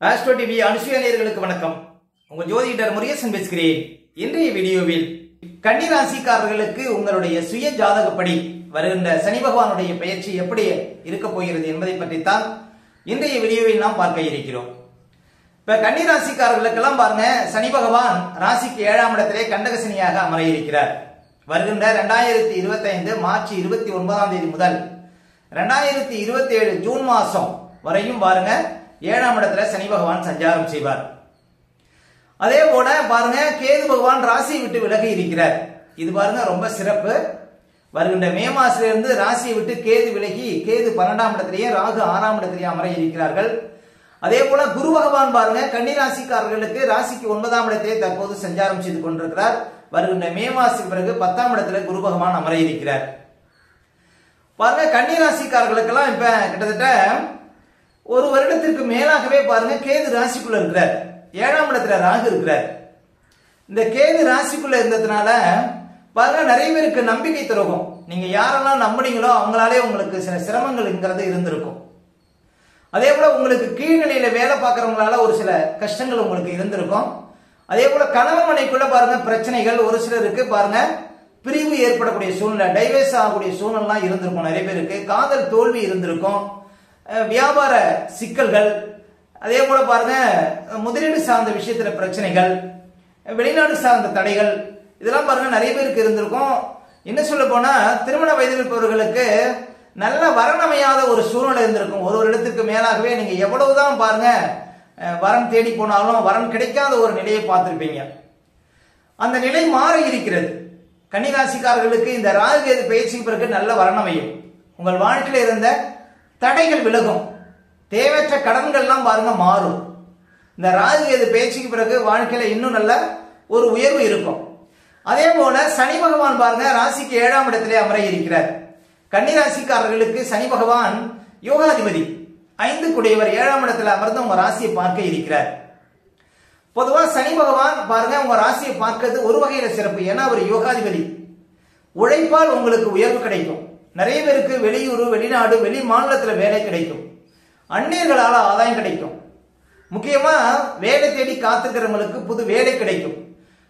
Astro TV Anusuya நேயர்களுக்கு வணக்கம். உங்கள் ஜோதிடர் முருகேசன் பேசுகிறேன். இன்றைய வீடியோவில் கன்னி ராசிக்காரர்களுக்கு உங்களுடைய சுய ஜாதகப்படி வருகின்ற சனி பகவானுடைய பெயர்ச்சி எப்படி இருக்க போகிறது என்பதை பற்றித்தான் இன்றைய வீடியோவில் நாம் பார்க்க இருக்கிறோம். இப்ப கன்னி ராசிக்காரர்களுக்கெல்லாம் பாருங்க, சனி பகவான் ராசிக்கு 7ஆம் இடத்திலே கண்டக சனியாக அமர இருக்கிறார். வருகின்ற 2025 மார்ச் 29ஆம் தேதி முதல் 2027 ஜூன் மாசம் வரையும் பாருங்க 7ஆம் இடத்துல சனி பகவான் சஞ்சாரம் செய்வார். அதே போல பாருங்க கேது பகவான் ராசியை விட்டு விலகி இருக்கிறார். இது பாருங்க ரொம்ப சிறப்பு. வருகின்ற மே மாசத்திலிருந்து ராசியை விட்டு கேது விலகி கேது 12ஆம் இடத்திலேயே ராகு 6ஆம் இடத்திலேயே அமர இருக்கிறார்கள். அதே போல குரு பகவான் பாருங்க கன்னி ராசிக்காரர்களுக்கு ராசிக்கு 9ஆம் இடத்திலே தற்போது சஞ்சாரம் செய்து கொண்டிருக்கிறார். வருகின்ற மே மாசத்துக்கு பிறகு 10ஆம் இடத்துல குரு பகவான் அமர இருக்கிறார். பாருங்க கன்னி ராசிக்காரர்களுக்கெல்லாம் இப்ப கிட்டத்தட்ட ஒரு வருடத்திற்கு மேலாகவே பாருங்க கேது ராசிக்குள்ள இருக்கிறார். 7ஆம் இடத்துல ராகு இருக்கிறார். இந்த கேது ராசிக்குள்ள இருந்ததுனால பாருங்க நிறைய பேருக்கு நம்பிக்கை துரோகம். நீங்க யாரெல்லாம் நம்புனீங்களோ அவங்களாலே உங்களுக்கு சில சிரமங்கள்ங்கிறது இருந்திருக்கும். அதே போல உங்களுக்கு கீழ்நிலையில வேலை பார்க்கறவங்களால ஒரு சில கஷ்டங்கள் உங்களுக்கு இருந்திருக்கும். அதே போல கணவன் மனைவிக்குள்ள பாருங்க பிரச்சனைகள், ஒரு சிலருக்கு பாருங்க பிரிவு ஏற்படக்கூடிய சூழ்நிலை, டைவர்ஸ் ஆகக்கூடிய சூழ்நிலை இருந்திருக்கும். நிறைய பேருக்கு காதல் தோல்வி இருந்திருக்கும், வியாபார சிக்கல்கள், அதே போல பாருங்க முதலீடு சார்ந்த விஷயத்துல பிரச்சனைகள், வெளிநாடு சார்ந்த தடைகள், இதெல்லாம் பாருங்க நிறைய பேருக்கு இருந்திருக்கும். என்ன சொல்ல போனா திருமண வயதில் இருப்பவர்களுக்கு நல்ல வரனமையாத ஒரு சூழ்நிலை இருந்திருக்கும். ஒரு இடத்துக்கு மேலாகவே நீங்க எவ்வளவுதான் பாருங்க வரன் தேடி போனாலும் வரன் கிடைக்காத ஒரு நிலையை பார்த்திருப்பீங்க. அந்த நிலை மாறி இருக்கிறது. கன்னிராசிக்காரர்களுக்கு இந்த ராகு கேது பெயர்ச்சிக்கு பிறகு நல்ல வரனமையும், உங்கள் வாழ்க்கையில இருந்த தடைகள் விலகும், தேவையற்ற கடன்கள்லாம் பாருங்க மாறும். இந்த ராகு கேது பெயர்ச்சிக்கு பிறகு வாழ்க்கையில இன்னும் நல்ல ஒரு உயர்வு இருக்கும். அதே போல சனி பகவான் பாருங்க ராசிக்கு 7ஆம் இடத்திலே அமர இருக்கிறார். கன்னிராசிக்காரர்களுக்கு சனி பகவான் யோகாதிபதி, 5 குடையவர் 7ஆம் இடத்துல அமர்ந்து உங்க ராசியை பார்க்க இருக்கிறார். பொதுவா சனி பகவான் பாருங்க உங்க ராசியை பார்க்கிறது ஒரு வகையில சிறப்பு. ஏன்னா அவர் யோகாதிபதி. உழைப்பால் உங்களுக்கு உயர்வு கிடைக்கும். நிறைய பேருக்கு வெளியூர், வெளிநாடு, வெளி மாநிலத்துல வேலை கிடைக்கும். அந்நியர்களால ஆதாயம் கிடைக்கும். முக்கியமா வேலை தேடி காத்துக்கிறவங்களுக்கு புது வேலை கிடைக்கும்.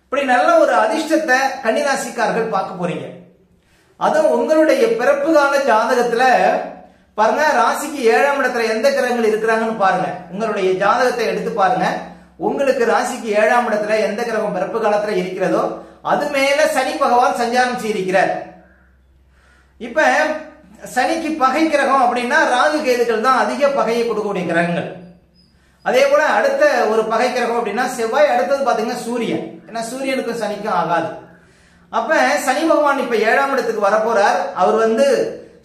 இப்படி நல்ல ஒரு அதிர்ஷ்டத்தை கன்னிராசிக்காரர்கள் பார்க்க போறீங்க. அதுவும் உங்களுடைய பிறப்பு கால ஜாதகத்துல பாருங்க ராசிக்கு 7ஆம் இடத்துல எந்த கிரகங்கள் இருக்கிறாங்கன்னு பாருங்க. உங்களுடைய ஜாதகத்தை எடுத்து பாருங்க. உங்களுக்கு ராசிக்கு 7ஆம் இடத்துல எந்த கிரகம் பிறப்பு காலத்துல இருக்கிறதோ அது மேல சனி பகவான் சஞ்சாரம் செய்திருக்கிறார். இப்ப சனிக்கு பகை கிரகம் அப்படின்னா ராகு கேதுகள் தான் அதிக பகையை கொடுக்கக்கூடிய கிரகங்கள். அதே போல அடுத்த ஒரு பகை கிரகம் அப்படின்னா செவ்வாய், அடுத்தது பாத்தீங்கன்னா சூரியன். ஏன்னா சூரியனுக்கும் சனிக்கும் ஆகாது. அப்ப சனி பகவான் இப்ப 7ஆம் இடத்துக்கு வரப்போறார். அவர்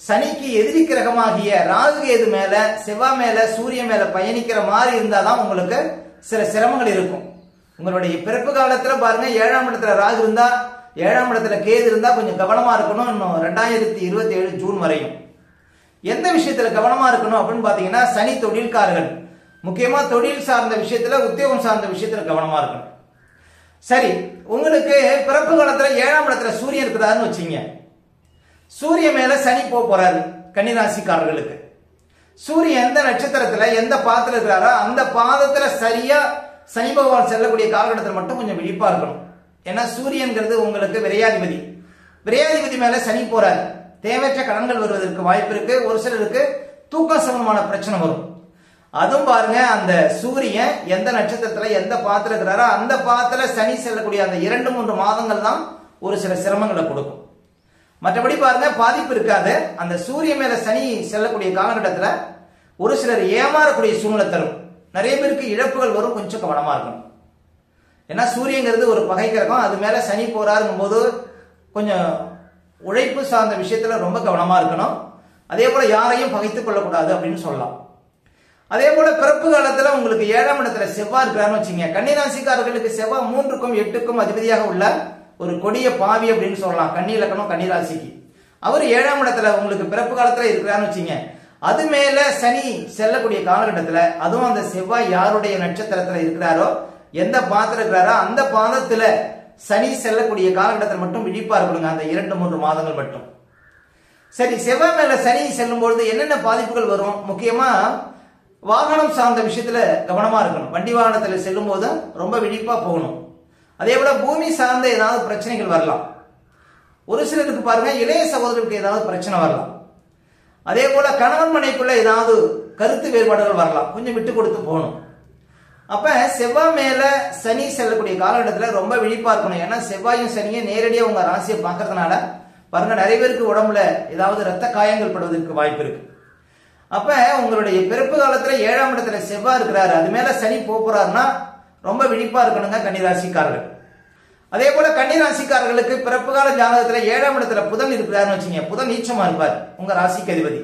சனிக்கு எதிரி கிரகமாகிய ராகு கேது மேல, செவ்வாய் மேல, சூரியன் மேல பயணிக்கிற மாதிரி இருந்தாதான் உங்களுக்கு சில சிரமங்கள் இருக்கும். உங்களுடைய பிறப்பு காலத்துல பாருங்க 7ஆம் இடத்துல ராகு இருந்தா, 7ஆம் இடத்துல கேது இருந்தா கொஞ்சம் கவனமா இருக்கணும். இன்னும் 2027 ஜூன் வரையும் எந்த விஷயத்துல கவனமா இருக்கணும் அப்படின்னு பாத்தீங்கன்னா சனி தொழில்காரர்கள், முக்கியமா தொழில் சார்ந்த விஷயத்துல, உத்தியோகம் சார்ந்த விஷயத்துல கவனமா இருக்கணும். சரி, உங்களுக்கு பிறப்பு காலத்துல 7ஆம் இடத்துல சூரியன் இருக்கிறாருன்னு வச்சுங்க. சூரியன் மேல சனி போறாரு கன்னிராசிக்காரர்களுக்கு. சூரியன் எந்த நட்சத்திரத்துல எந்த பாதத்துல இருக்கிறாரோ அந்த பாதத்துல சரியா சனி பகவான் செல்லக்கூடிய காலகட்டத்தில் மட்டும் கொஞ்சம் விழிப்பா இருக்கணும். ஏன்னா சூரியன்கிறது உங்களுக்கு விரையாதிபதி. விரையாதிபதி மேல சனி போறாரு. தேவையற்ற கடன்கள் வருவதற்கு வாய்ப்பு இருக்கு. ஒரு சிலருக்கு தூக்கம் சம்பந்தமான பிரச்சனை வரும். அதுவும் பாருங்க அந்த சூரியன் எந்த நட்சத்திரத்துல எந்த பாத்திர இருக்கிறாரோ அந்த பாத்திர சனி செல்லக்கூடிய அந்த 2-3 மாதங்கள் தான் ஒரு சில சிரமங்களை கொடுக்கும். மற்றபடி பாருங்க பாதிப்பு இருக்காது. அந்த சூரியன் மேல சனி செல்லக்கூடிய காலகட்டத்தில் ஒரு சிலர் ஏமாறக்கூடிய சூழ்நிலை தரும். நிறைய பேருக்கு இழப்புகள் வரும். கொஞ்சம் கவனமா இருக்கணும். ஏன்னா சூரியங்கிறது ஒரு பகை கிரகம். அது மேல சனி போறாருங்கும் போது கொஞ்சம் உழைப்பு சார்ந்த விஷயத்துல ரொம்ப கவனமா இருக்கணும். அதே போல யாரையும் பகைத்துக் கொள்ளக்கூடாது அப்படின்னு சொல்லலாம். அதே போல பிறப்பு காலத்துல உங்களுக்கு 7ஆம் இடத்துல செவ்வாய் இருக்கிறாருன்னு வச்சுங்க. கன்னிராசிக்காரர்களுக்கு செவ்வாய் 3க்கும் 8க்கும் அதிபதியாக உள்ள ஒரு கொடிய பாவி அப்படின்னு சொல்லலாம். கன்னி இலக்கணம் கன்னிராசிக்கு. அவர் 7ஆம் இடத்துல உங்களுக்கு பிறப்பு காலத்துல இருக்கிறாருன்னு வச்சுங்க. அது மேல சனி செல்லக்கூடிய காலகட்டத்துல, அதுவும் அந்த செவ்வாய் யாருடைய நட்சத்திரத்துல இருக்கிறாரோ, எந்த பாதத்துல இருக்கிறாரோ அந்த பாதத்துல சனி செல்லக்கூடிய காலகட்டத்தில் மட்டும் விழிப்பா இருக்கணுங்க. அந்த 2-3 மாதங்கள் மட்டும். சரி, செவ்வாய் மேல சனி செல்லும் பொழுது என்னென்ன பாதிப்புகள் வரும்? முக்கியமா வாகனம் சார்ந்த விஷயத்துல கவனமா இருக்கணும். வண்டி வாகனத்துல செல்லும் போது ரொம்ப விழிப்பா போகணும். அதே போல பூமி சார்ந்த ஏதாவது பிரச்சனைகள் வரலாம். ஒரு சிலருக்கு பாருங்க இளைய சகோதரருக்கு ஏதாவது பிரச்சனை வரலாம். அதே போல கணவன் மனைக்குள்ள ஏதாவது கருத்து வேறுபாடுகள் வரலாம். கொஞ்சம் விட்டு கொடுத்து போகணும். அப்ப செவ்வாய் மேல சனி செல்லக்கூடிய காலகட்டத்தில் ரொம்ப விழிப்பா இருக்கணும். ஏன்னா செவ்வாயும் சனியும் நேரடியாக உங்க ராசியை பார்க்கறதுனால பாருங்க நிறைய பேருக்கு உடம்புல ஏதாவது ரத்த காயங்கள் படுவதற்கு வாய்ப்பு இருக்கு. அப்ப உங்களுடைய பிறப்பு காலத்துல 7ஆம் இடத்துல செவ்வாய் இருக்கிறாரு, அது மேல சனி போறாருன்னா ரொம்ப விழிப்பா இருக்கணுங்க கன்னிராசிக்காரர்கள். அதே போல கன்னிராசிக்காரர்களுக்கு பிறப்பு கால ஜாதகத்துல 7ஆம் இடத்துல புதன் இருக்கிறாருன்னு வச்சுங்க, புதன் நீச்சமா இருப்பார் உங்க ராசிக்கு அதிபதி,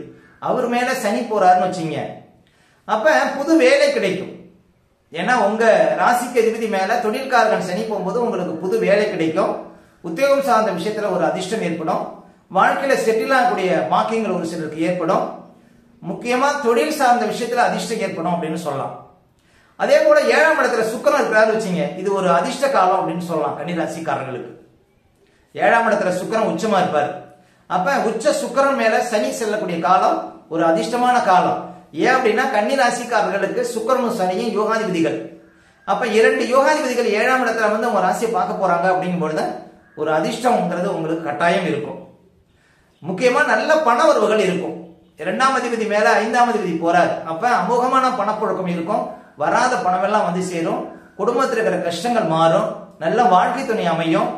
அவர் மேல சனி போறாருன்னு வச்சுங்க, அப்ப புது வேலை கிடைக்கும். ஏன்னா உங்க ராசிக்கு அதிபதி மேல தொழில்காரகன் சனி போகும்போது உங்களுக்கு புது வேலை கிடைக்கும். உத்தியோகம் சார்ந்த விஷயத்துல ஒரு அதிர்ஷ்டம் ஏற்படும். வாழ்க்கையில செட்டில் ஆகக்கூடிய வாக்கியங்கள் ஒரு சிலருக்கு ஏற்படும். முக்கியமா தொழில் சார்ந்த விஷயத்துல அதிர்ஷ்டம் ஏற்படும் அப்படின்னு சொல்லலாம். அதே போல 7ஆம் இடத்துல சுக்கிரன் இருக்கிறாரு வச்சுங்க, இது ஒரு அதிர்ஷ்ட காலம் அப்படின்னு சொல்லலாம் கன்னிராசிக்காரர்களுக்கு. 7ஆம் இடத்துல சுக்கிரன் உச்சமா இருப்பாரு. அப்ப உச்ச சுக்கிரன் மேல சனி செல்லக்கூடிய காலம் ஒரு அதிர்ஷ்டமான காலம். ஏன் அப்படின்னா கன்னிராசிக்காரர்களுக்கு சுக்கிரனும் சனியும் யோகாதிபதிகள். அப்ப 2 யோகாதிபதிகள் 7ஆம் இடத்துல வந்து உங்க ராசியை பார்க்க போறாங்க அப்படிங்கும்பொழுது ஒரு அதிர்ஷ்டம்ங்கிறது உங்களுக்கு கட்டாயம் இருக்கும். முக்கியமா நல்ல பண வரவுகள் இருக்கும். 2ஆம் அதிபதி மேல 5ஆம் அதிபதி போறார். அப்ப அமோகமான பணப்புழக்கம் இருக்கும். வராத பணம் எல்லாம் வந்து சேரும். குடும்பத்தில் இருக்கிற கஷ்டங்கள் மாறும். நல்ல வாழ்க்கை துணை அமையும்.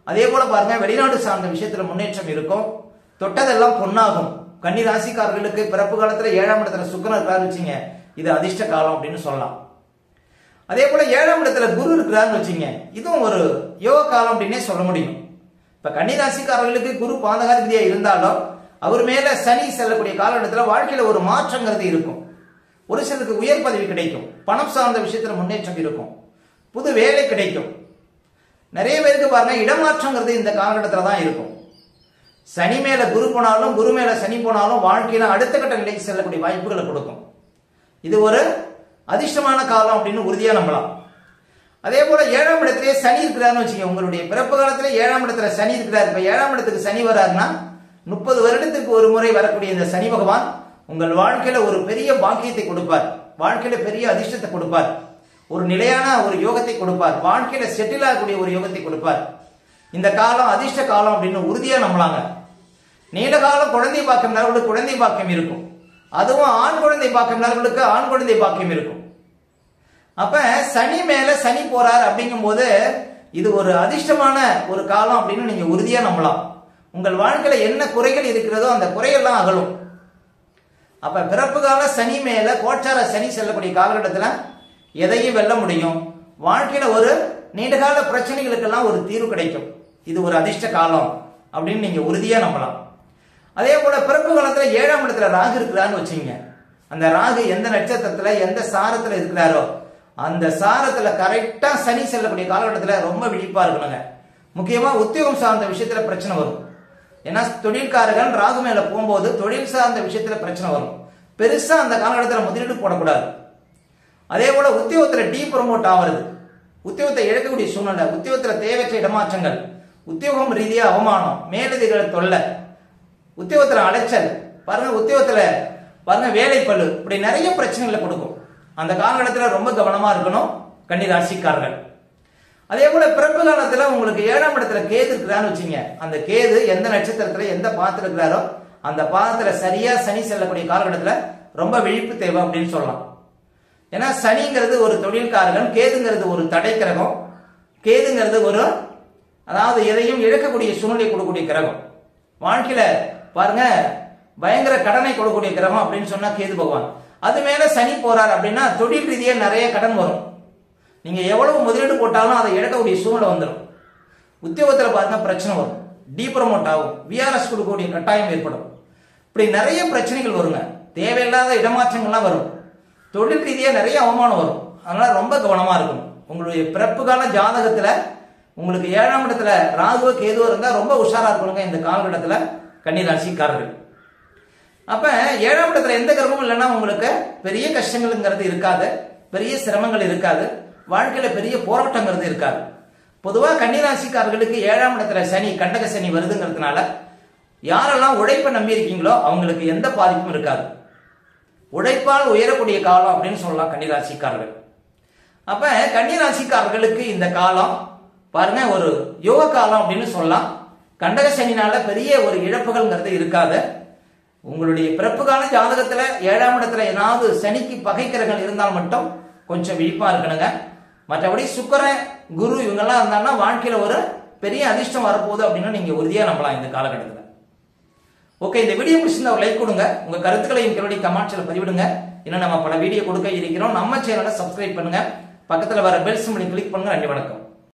அதே போல பாருங்க வெளிநாடு சார்ந்த விஷயத்துல முன்னேற்றம் இருக்கும். தொட்டதெல்லாம் பொன்னாகும். கன்னி ராசிக்காரர்களுக்கு பிறப்பு காலத்துல 7ஆம் இடத்துல சுக்கிரன் இருக்கிறாரு வச்சுங்க, இது அதிர்ஷ்ட காலம் அப்படின்னு சொல்லலாம். அதே போல 7ஆம் இடத்துல குரு இருக்கிறாருன்னு வச்சுங்க, இதுவும் ஒரு யோக காலம் அப்படின்னே சொல்ல முடியும். இப்ப கன்னி ராசிக்காரர்களுக்கு குரு பாதகாதிபதியா இருந்தாலும் அவர் மேல சனி செல்லக்கூடிய காலகட்டத்தில் வாழ்க்கையில ஒரு மாற்றங்கிறது இருக்கும். ஒரு சிலருக்கு உயர் பதவி கிடைக்கும். பணம் சார்ந்த விஷயத்துல முன்னேற்றம் இருக்கும். புது வேலை கிடைக்கும். நிறைய பேருக்கு பாருங்க இடமாற்றங்கிறது இந்த காலகட்டத்தில் தான் இருக்கும். சனி மேல குரு போனாலும் குரு மேல சனி போனாலும் வாழ்க்கையில அடுத்த கட்ட நிலைக்கு செல்லக்கூடிய வாய்ப்புகளை கொடுக்கும். இது ஒரு அதிர்ஷ்டமான காலம் அப்படின்னு உறுதியா நம்பலாம். அதே போல 7ஆம் இடத்திலே சனி இருக்கிறாருன்னு வச்சுக்கோங்க, உங்களுடைய பிறப்பு காலத்துல 7ஆம் இடத்துல சனி இருக்கிறார். இப்ப 7ஆம் இடத்துக்கு சனி வராருன்னா 30 வருடத்துக்கு ஒரு முறை வரக்கூடிய இந்த சனி பகவான் உங்கள் வாழ்க்கையில ஒரு பெரிய பாக்கியத்தை கொடுப்பார். வாழ்க்கையில பெரிய அதிர்ஷ்டத்தை கொடுப்பார். ஒரு நிலையான ஒரு யோகத்தை கொடுப்பார். வாழ்க்கையில செட்டில் ஆகக்கூடிய ஒரு யோகத்தை கொடுப்பார். இந்த காலம் அதிர்ஷ்ட காலம் அப்படின்னு உறுதியா நம்பலாங்க. நீண்ட காலம் குழந்தை பாக்கியம் நபர்களுக்கு குழந்தை பாக்கியம் இருக்கும். அதுவும் ஆண் குழந்தை பாக்கியம் நபர்களுக்கு ஆண் குழந்தை பாக்கியம் இருக்கும். அப்ப சனி மேல சனி போறார் அப்படிங்கும் போது இது ஒரு அதிர்ஷ்டமான ஒரு காலம் அப்படின்னு நீங்க உறுதியா நம்பலாம். உங்கள் வாழ்க்கையில என்ன குறைகள் இருக்கிறதோ அந்த குறையெல்லாம் அகலும். அப்ப பிறப்பு கால சனி மேல கோச்சார சனி செல்லக்கூடிய காலகட்டத்தில் எதையும் வெல்ல முடியும். வாழ்க்கையில ஒரு நீண்டகால பிரச்சனைகளுக்கெல்லாம் ஒரு தீர்வு கிடைக்கும். இது ஒரு அதிர்ஷ்ட காலம் அப்படின்னு நீங்க உறுதியா நம்பலாம். அதே போல பிறப்பு காலத்துல 7ஆம் இடத்துல ராகு இருக்கிறான்னு வச்சுங்க, அந்த ராகு எந்த நட்சத்திரத்துல எந்த சாரத்துல இருக்கிறாரோ அந்த சாரத்துல கரெக்டா சனி செல்லக்கூடிய காலகட்டத்தில் ரொம்ப விழிப்பா இருக்கணுங்க. முக்கியமா உத்தியோகம் சார்ந்த விஷயத்துல பிரச்சனை வரும். ஏன்னா தொழில்காரர்கள் ராகு மேல போகும்போது தொழில் சார்ந்த விஷயத்துல பிரச்சனை வரும். பெருசா அந்த காலகட்டத்தில் முதலீடு போடக்கூடாது. அதே போல உத்தியோகத்துல டீ ப்ரமோட் ஆகிறது, உத்தியோகத்தை இழக்கக்கூடிய சூழ்நிலை, உத்தியோகத்துல தேவையற்ற இடமாற்றங்கள், உத்தியோகம் ரீதியா அவமானம், மேலதிகள் தொல்லை, உத்தியோகத்துல அலைச்சல், பாருங்க உத்தியோகத்துல பாருங்க வேலைப்பளு, இப்படி நிறைய பிரச்சனைகளை கொடுக்கும். அந்த காலகட்டத்தில் ரொம்ப கவனமா இருக்கணும் கன்னி ராசிக்காரர்கள். அதே போல பிறப்பு காலத்துல உங்களுக்கு 7ஆம் இடத்துல கேது இருக்கிறான்னு வச்சுங்க, அந்த கேது எந்த நட்சத்திரத்துல எந்த பாதத்துல இருக்கிறாரோ அந்த பாதத்துல சரியா சனி செல்லக்கூடிய காலகட்டத்தில் ரொம்ப விழிப்பு தேவை அப்படின்னு சொல்லலாம். ஏன்னா சனிங்கிறது ஒரு தொழில்காரகன், கேதுங்கிறது ஒரு தடை கிரகம், கேதுங்கிறது ஒரு அதாவது எதையும் இழக்கக்கூடிய சூழ்நிலை கொடுக்கக்கூடிய கிரகம். வாழ்க்கையில பாருங்க பயங்கர கடனை கொடுக்கக்கூடிய கிரகம் அப்படின்னு சொன்னா கேது பகவான். அது மேல சனி போறார் அப்படின்னா தொழில் ரீதியா நிறைய கடன் வரும். நீங்க எவ்வளவு முதலீடு போட்டாலும் அதை இழக்கக்கூடிய சூழ்நிலை வந்துடும். உத்தியோகத்துல பாருங்க பிரச்சனை வரும், டீப்ரமோட் ஆகும், விஆர்எஸ் கொடுக்கக்கூடிய கட்டாயம் ஏற்படும். இப்படி நிறைய பிரச்சனைகள் வருங்க. தேவையில்லாத இடமாற்றங்கள்லாம் வரும். தொழில் ரீதியா நிறைய அவமானம் வரும். அதனால ரொம்ப கவனமா இருக்கணும். உங்களுடைய பிறப்பு கால ஜாதகத்துல உங்களுக்கு 7ஆம் இடத்துல ராகுவோ கேதுவோ இருந்தா ரொம்ப உஷாரா இருக்கணுங்க இந்த காலகட்டத்துல கன்னி ராசிக்காரர்கள். அப்ப 7ஆம் இடத்துல எந்த கிரகமும் இல்லைன்னா உங்களுக்கு பெரிய கஷ்டங்கள்ங்கிறது இருக்காது, பெரிய சிரமங்கள் இருக்காது, வாழ்க்கையில பெரிய போராட்டங்கிறது இருக்காது. பொதுவா கன்னி ராசிக்காரர்களுக்கு 7ஆம் இடத்துல சனி கண்டக சனி வருதுங்கிறதுனால யாரெல்லாம் உழைப்பை நம்பி இருக்கீங்களோ அவங்களுக்கு எந்த பாதிப்பும் இருக்காது. உழைப்பால் உயரக்கூடிய காலம் அப்படின்னு சொல்லலாம் கன்னிராசிக்காரர்கள். அப்ப கன்னிராசிக்காரர்களுக்கு இந்த காலம் பாருங்க ஒரு யோக காலம் அப்படின்னு சொல்லலாம். கண்டக சனினால பெரிய ஒரு இழப்புகள்ங்கிறது இருக்காது. உங்களுடைய பிறப்பு கால ஜாதகத்துல 7ஆம் இடத்துல ஏதாவது சனிக்கு பகைக்கிரகங்கள் இருந்தால் மட்டும் கொஞ்சம் விழிப்பா இருக்கணுங்க. மற்றபடி சுக்கிரன் குரு இவங்கெல்லாம் இருந்தாங்கன்னா வாழ்க்கையில ஒரு பெரிய அதிர்ஷ்டம் வரப்போகுது அப்படின்னு நீங்க உறுதியா நம்பலாம் இந்த காலகட்டத்தில். ஓகே, இந்த வீடியோ பிடிச்சிருந்தா ஒரு லைக் கொடுங்க. உங்க கருத்துக்களையும் என்னுடைய கமெண்ட்ஸ்ல பதிவிடுங்க. இன்னும் நம்ம பல வீடியோ கொடுக்க இருக்கிறோம். நம்ம சேனலை சப்ஸ்கிரைப் பண்ணுங்க. பக்கத்துல வர பெல் சிம்பலை கிளிக் பண்ணுங்க. நன்றி, வணக்கம்.